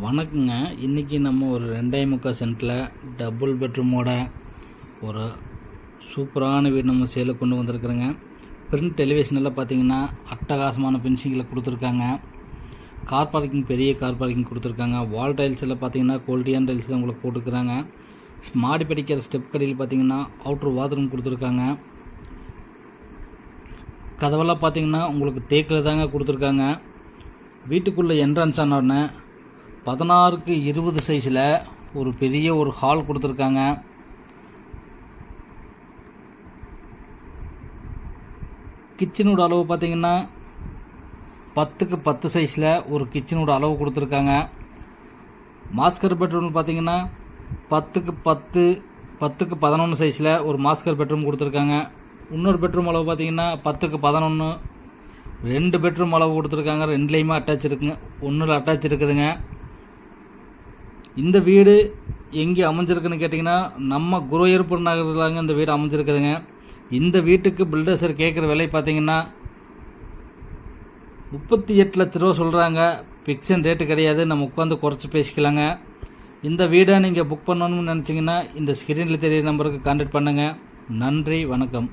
வணக்கங்க. இன்றைக்கி நம்ம ஒரு 2.25 சென்ட்டில் டபுள் பெட்ரூமோட ஒரு சூப்பரான வீடு நம்ம சேலுக்கு கொண்டு வந்திருக்கிறோங்க. பிரிண்ட் டெலிவிஷனில் பார்த்தீங்கன்னா அட்டகாசமான ஃபினிஷிங்கில் கொடுத்துருக்காங்க. கார் பார்க்கிங், பெரிய கார் பார்க்கிங் கொடுத்துருக்காங்க. வால் டைல்ஸில் பார்த்தீங்கன்னா குவாலிட்டியான டைல்ஸ் தான் உங்களுக்கு போட்டுருக்குறாங்க. மாடி படிக்கிற ஸ்டெப் கடையில் பார்த்தீங்கன்னா அவுட்ரு பாத்ரூம் கொடுத்துருக்காங்க. கதவெல்லாம் பார்த்தீங்கன்னா உங்களுக்கு தேக்கில் தாங்க கொடுத்துருக்காங்க. வீட்டுக்குள்ளே என்ட்ரன்ஸ் ஆனோடனே 16x20 சைஸில் ஒரு பெரிய ஒரு ஹால் கொடுத்துருக்காங்க. கிச்சனோட அளவு பார்த்தீங்கன்னா 10x10 சைஸில் ஒரு கிச்சனோட அளவு கொடுத்துருக்காங்க. மாஸ்டர் பெட்ரூம் பார்த்தீங்கன்னா 10x10 10x11 சைஸில் ஒரு மாஸ்டர் பெட்ரூம் கொடுத்துருக்காங்க. இன்னொரு பெட்ரூம் அளவு பார்த்தீங்கன்னா 10x11 2 பெட்ரூம் அளவு கொடுத்துருக்காங்க. ரெண்டுலேயுமே அட்டாச் இருக்குங்க, ஒன்றில் அட்டாச் இருக்குதுங்க. இந்த வீடு எங்கே அமைஞ்சிருக்குன்னு கேட்டிங்கன்னா நம்ம குருவாயூர்புரம் நகரத்துலாங்க இந்த வீடு அமைஞ்சிருக்குதுங்க. இந்த வீட்டுக்கு பில்டர்ஸர் கேட்குற விலை பார்த்தீங்கன்னா 38 லட்ச ரூபா சொல்கிறாங்க. ஃபிக்ஸன் ரேட்டு கிடையாது, நம்ம உட்காந்து குறைச்சி பேசிக்கலாங்க. இந்த வீடை நீங்கள் புக் பண்ணணும்னு நினச்சிங்கன்னா இந்த ஸ்க்ரீனில் தெரியுற நம்பருக்கு கான்டாக்ட் பண்ணுங்கள். நன்றி, வணக்கம்.